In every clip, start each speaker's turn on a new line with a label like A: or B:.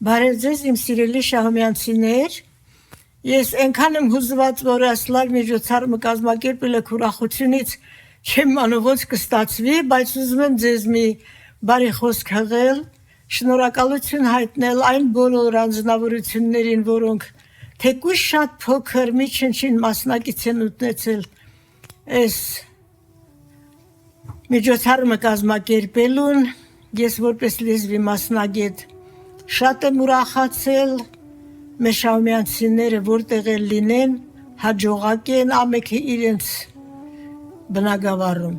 A: Բարև ձեզ իմ սիրելի շահումյանցիներ, ես այնքան եմ հուզված, որ այս լավ միջոցառումը կազմակերպել եք ուրախությունից չեմ անում ոնց կստացվի, բայց ուզում եմ ձեզ մի բարի խոսք հղել, շնորհակալություն հայտնել այն բոլոր անձնավորություններին, որոնք թեկուզ շատ փոքր մի չնչին մասնակից են ունեցել այս միջոցառումը կազմակերպելուն, ես որպես լեզվի մասնագետ շատ եմ ուրախացել, մեր շահումյանցիները որտեղ էլ լինեն, հաջողակ են ամենքը իրենց բնագավառում։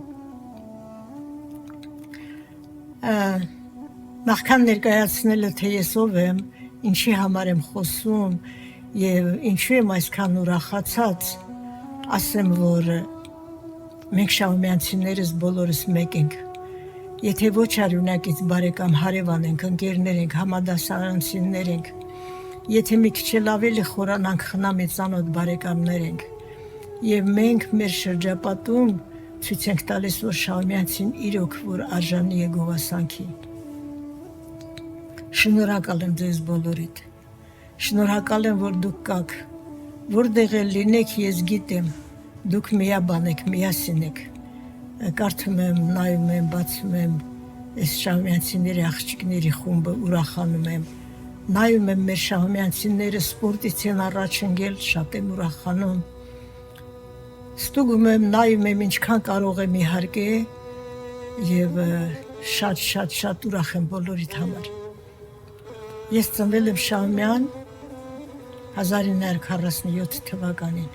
A: Նախքան ներկայացնելը, թե ես ով եմ, ինչի համար եմ խոսում եւ ինչու եմ այսքան ուրախացած, ասեմ, որ մենք շահումյանցիներս բոլորս մեկ ենք։ Եթե ոչ արյունակից բարեկամ հարևան ենք, ընկերներ ենք, համադասարանցիներ ենք, եթե մի քիչ էլ ավելի խորանանք խնամի ծանոթ բարեկամներ ենք, եւ մենք մեր շրջապատում ցույց ենք տալիս, որ շահումյանցին իրոք որ արժանի է գովասանքի։ Շնորհակալ եմ ձեզ բոլորիդ։ Շնորհակալ եմ, որ դուք կաք, որտեղ էլ լինեք, ես գիտեմ, դուք միաբան եք, միասին եք։ Կարդում եմ, նայում եմ, բացում եմ այս շահումյանցիների աղջիկների խումբը, ուրախանում եմ, նայում եմ մեր շահումյանցիները սպորտից են առաջ ընկել, շատ եմ ուրախանում, ստուգում եմ, նայում եմ ինչքան կարող եմ իհարկե եւ շատ ուրախ եմ բոլորիդ համար։ Ես ծնվել եմ Շահումյան 1947 թվականին։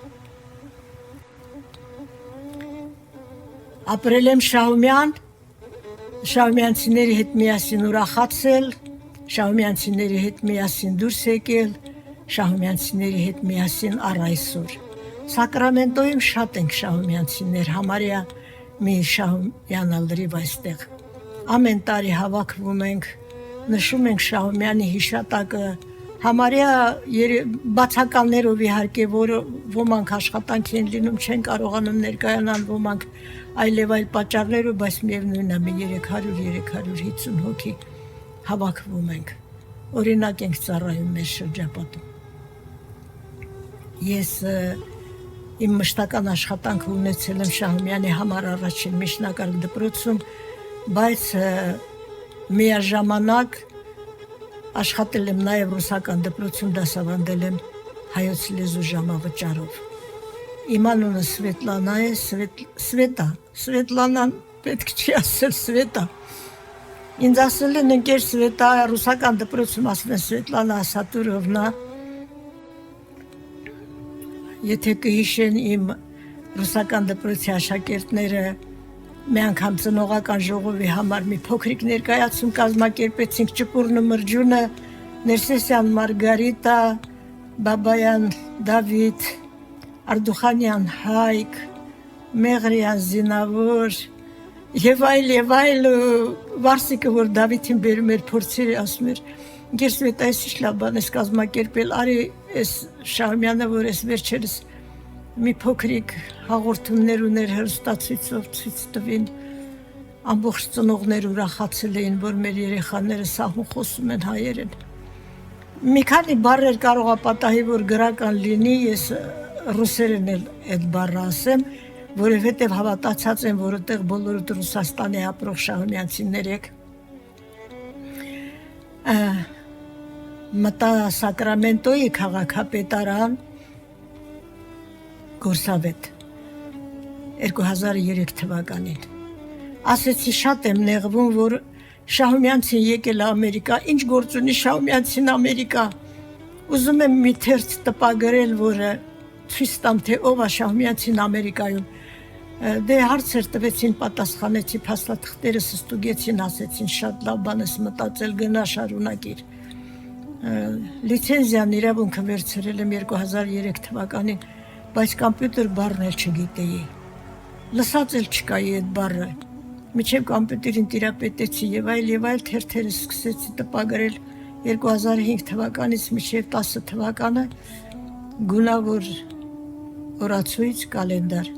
A: Ապրել եմ Շահումյան, շահումյանցիների հետ միասին ուրախացել, շահումյանցիների հետ միասին դուրս եկել, շահումյանցիների հետ միասին առ այսօր։ Սակրամենտոյում շատ ենք շահումյանցիներ, համարյա մի Շահումյան լրիվ այստեղ։ Ամեն տարի հավաքվում ենք, նշում ենք Շահումյանի հիշատակը, համարյա բացականներով իհարկե, որ ոմանք աշխատանքի են լինում, չեն կարողանում ներկայանալ, ոմանք այլև այլ պատճառներով, բայց միևնույն է, 300-350 հոգի հավաքվում ենք, օրինակ ենք ծառայում մեր շրջապատում։ Ես իմ մշտական աշխատանքը ունեցել եմ Շահումյանի համար առաջին միջնակարգ դպրոցում, բայց միաժամանակ աշխատել եմ նաև ռուսական դպրոցում, դասավանդել եմ հայոց լեզու ժամավճարով։ Իմ անունը Սվետլանա է, Սվետլանան պետք չի ասել Սվետա։ Ինձ ասել են ընկեր Սվետա, ռուսական դպրոցում ասում են Սվետլանա Սատուրովնա։ Եթե կհիշեն իմ ռուսական դպրոցի աշակերտները մի անգամ ծնողական ժողովի համար մի փոքրիկ ներկայացում կազմակերպեցինք Ճպուրնը Մրջունը, Ներսեսյան Մարգարիտա, Բաբայան Դավիթ, Արդուխանյան Հայկ, Մեղրյան Զինավոր եւ այլ Վարսիկը, որ Դավիթին բերում էր փորձերը, ասում էր ինքս մետ այս ինչ լավ բան ես կազմակերպել, արի այս Շահումյանը, որ այս վերջերս մի փոքրիկ հաղորդումներ ուներ հեռուստացույցով ցույց տվին, ամբողջ ծնողներ ուրախացել էին, որ մեր երեխաները սահուն խոսում են հայերեն։ Մի քանի բառեր կարող է պատահի, որ գրական լինի, ես ռուսերեն էլ այդ բառը ասեմ, որովհետև հավատացած եմ, որ այդտեղ բոլորդ Ռուսաստանի ապրող շահումյանցիներ եք։ Մտա Սակրամենտոյի քաղաքապետարան Գործավետ 2003 թվականին։ Ասեցի շատ եմ նեղվում, որ Շահումյանցին եկել է Ամերիկա, ինչ գործ ունի Շահումյանցին Ամերիկա։ Ուզում եմ մի թերթ տպագրել, որը ցույց տամ, թե ով է Շահումյանցին Ամերիկայում։ Դե հարցեր տվեցին, պատասխանեցի, փաստաթղթերս ստուգեցին, ասեցին շատ լավ բան ես մտածել, գնա շարունակիր։ Լիցենզիան իրավունքը վերցրել եմ 2003 թվականին, բայց կոմպյուտեր բառն էլ չգիտեի։ Լսած էլ չկայի այդ բառը։ Միջև կոմպյուտերին տիրապետեցի եւ այլ թերթերս սկսեցի տպագրել 2005 թվականից մինչև 10 թվականը գունավոր օրացույց կալենդար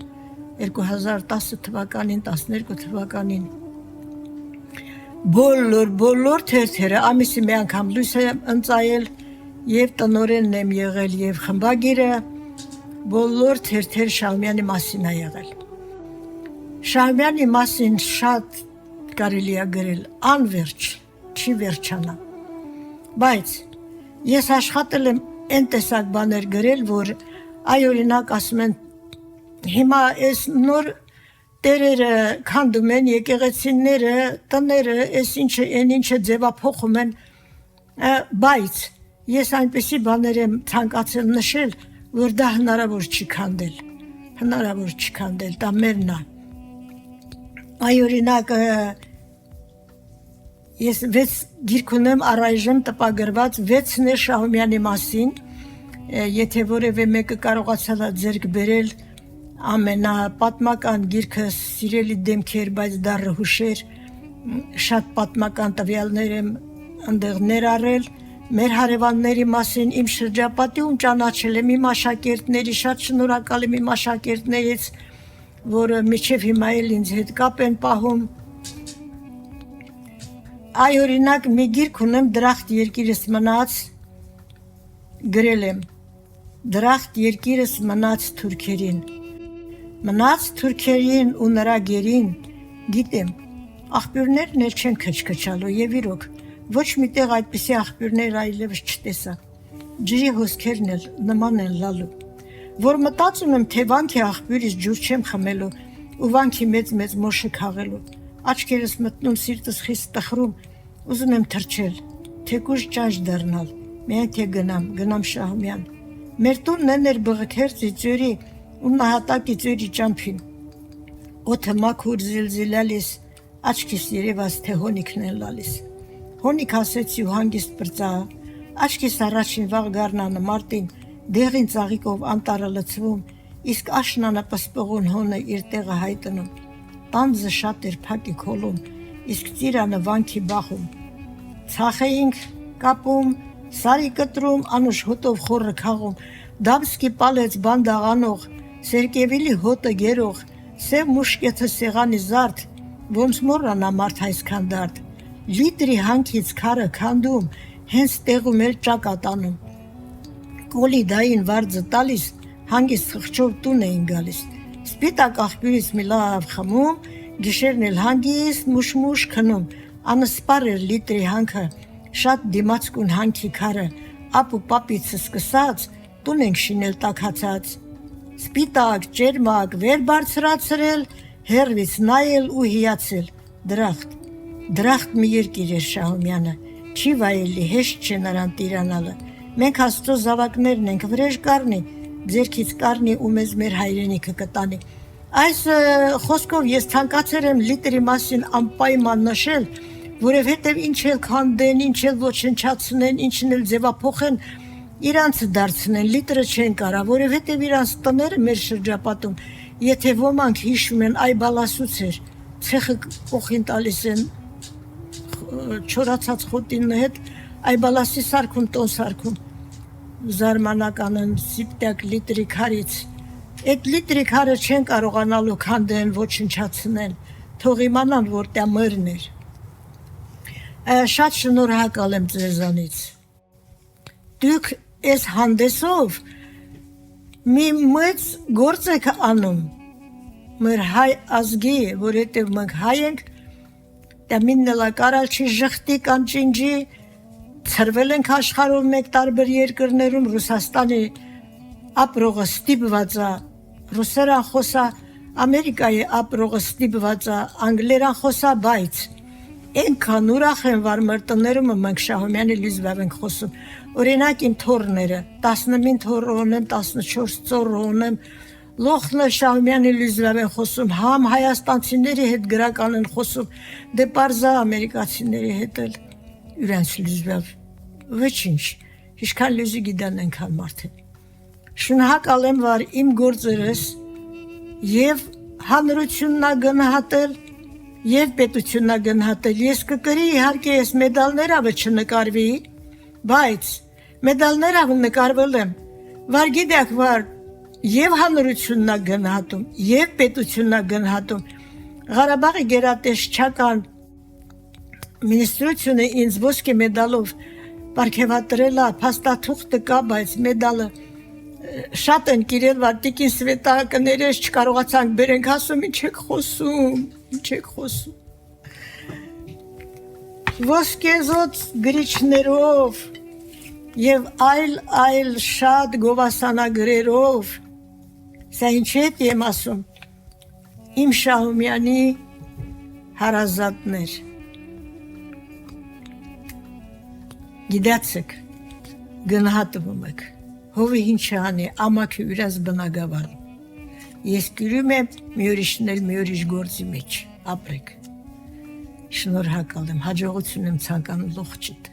A: 2010 թվականին 12 թվականին բոլոր թերթերը ամիսի մի անգամ լույս եմ ընծայել եւ տնօրենն եմ եղել եւ խմբագիրը բոլոր թերթեր Շահումյանի մասին է եղել։ Շահումյանի մասին շատ կարելի է գրել, անվերջ, չի վերջանա։ Բայց ես աշխատել եմ այն տեսակ բաներ գրել, որ այ օրինակ ասում են հիմա այս նոր տերերը քանդում են եկեղեցիները, տները, այս ինչը, այն ինչը ձևափոխում են, բայց ես այնպիսի բաներ եմ ցանկացել նշել, որ դա հնարավոր չի քանդել, դա մերն է։ Այ օրինակ ես 6 գիրք ունեմ առայժմ տպագրված 6 Շահումյանի մասին, եթե որևէ մեկը կարողացել է ձեռք բերել ամենապատմական գիրքը սիրելի դեմքեր, բայց դառը հուշեր, շատ պատմական տվյալներ եմ ընդեղ ներառել, մեր հարևանների մասին, իմ շրջապատում ճանաչել եմ իմ աշակերտների, շատ շնորհակալ եմ իմ աշակերտներից, որը մինչև հիմա էլ ինձ հետ կապ են պահում։ Այ օրինակ մի գիրք ունեմ Դրախտ երկիրս մնաց, գրել եմ, Դրախտ երկիրս մնաց թուրքերին։ Մնաց թուրքերին ու նրա գերին, գիտեմ, աղբյուրներն էլ չեն քչքչալու եւ իրոք, ոչ միտեղ այդպիսի աղբյուրներ այլևս չտեսա, ջրի հոսքերն էլ նման են լալու, որ մտածում եմ, թե վանքի աղբյուրից ջուր չեմ խմելու ու վանքի մեծ մոշը քաղելու, աչքերս մտնում սիրտս խիստ տխրում, ուզում եմ թռչել, թեկուզ ճանճ դառնալ, միայն թե գնամ Շահումյան, մեր տունն էր բղթերցի ծյուրի ու նահատակի ծյուրի ճամփին, օդը մաքուր զիլզիլալիս, աչքիս երևաց, թե հոնիքն են լալիս, հոնիք ասեցի ու հանգիստ պրծա, աչքիս առաջին վաղ գարնանը մարտին, դեղին ծաղիկով անտառը լցվում, իսկ աշնանը պսպղուն հոնը իր տեղը հայտնում, տանձը շատ էր փակի քոլում, իսկ ծիրանը վանքի բախում, ցախ էինք կապում, սարի կտրում, անուշ հոտով խորը քաղում, դամսկի պալեց բանդաղանող, Սերկևիլի հոտը գերող, սև մուշկեթը սեղանի զարդ, ոնց մոռանա մարդ այսքան դարդ, լիտրի հանքից քարը քանդում, հենց տեղում էլ ճակատանում, կոլի դային վարձը տալիս, հանգիստ խղճով տուն էին գալիս, սպիտակ աղբյուրից մի լավ խմում, գիշերն էլ հանգիստ մուշ քնում, անսպար էր լիտրի հանքը, շատ դիմացկուն հանքի քարը, ապ ու պապիցը սկսած, տուն ենք շինել տաքացած, սպիտակ, ճերմակ, վեր բարձրացրել, հեռվից նայել ու հիացել, դրախտ մի երկիր էր Շահումյանը, չի վայելի, հեշտ չէ նրան տիրանալը, մենք Աստծո զավակներն ենք, վրեժ կառնի, ձերքից կառնի ու մեզ մեր հայրենիքը կտանի։ Այս խոսքով ես ցանկացել եմ լիտրի մասին անպայման նշել, որովհետև ինչ էլ քանդեն, ինչ էլ ոչնչացնեն, ինչն էլ ձևափոխեն, իրանց դարձնեն, լիտրը չեն կարա, որովհետև իրանց տները մեր շրջապատում, եթե ոմանք հիշում են այ բալասուց էր, ցեխը կողին տալիս են չորացած խոտին հետ, այ բալասի սարքում, տոն սարքում, զարմանական են սիպտակ լիտրի քարից, այդ լիտրի քարը չեն կարողանալու քանդեն, ոչնչացնեն, թող իմանան, որ դա մերն էր։ Շատ շնորհակալ եմ ձեզանից։ Դուք այս հանդեսով մի մեծ գործ եք անում մեր հայ ազգի, որովհետև մենք հայ ենք, դա միննելա կարալ չի ժխտի կամ ճինջի, ծրվել ենք աշխարհում մեկ տարբեր երկրներում, Ռուսաստանի ապրողը ստիպված է, ռուսերան խոսա, Ամերիկայի ապրողը ստիպված է, անգլերան խոսա, բայց այնքան ուրախ եմ, որ մեր տներում մենք Շահումյանի լեզվով ենք խոսում։ Օրինակ իմ թոռները, 15 թոռ ունեմ, 14 ծոռ ունեմ, լոխնը Շահումյանի լեզվով են խոսում, համ հայաստանցիների հետ գրական են խոսում, դե պարզա ամերիկացիների հետ էլ իրենց լեզվով։ Ոչինչ, ինչքան լեզու գիտեն այնքան մարդ է։ Շնորհակալ եմ, որ իմ գործերս եւ հանրությունն գնահատել եւ պետությունն գնահատել։ Ես կկրի իհարկե այս մեդալներով չնկարվի, բայց մեդալներով նկարվել եմ, որ գիտեք, որ եւ հանրությունն գնահատում, եւ պետությունն գնահատում։ Ղարաբաղի գերատեսչական Մինիստրությունը ինձ ոսկե մեդալով պարգևատրել է, փաստաթուղթը կա, բայց մեդալը շատ են կիրել, որ տիկին Սվետակներես չկարողացանք բերենք, ասում ինչ եք խոսում։ Ոսկեզոծ գրիչներով եւ այլ շատ գովասանագրերով, սա ինչ եմ ասում, իմ Շահումյանի հարազատներ։ Գիտացեք, գնահատվում եք, հովի ինչ անի, ամաքի ուրաս բնագավան։ Ես կյուրում եմ մի ուրիշն էլ մի ուրիշ գործի մեջ, ապրեք։ Շնորհակալ եմ, հաջողություն եմ ցանկանում ողջիդ։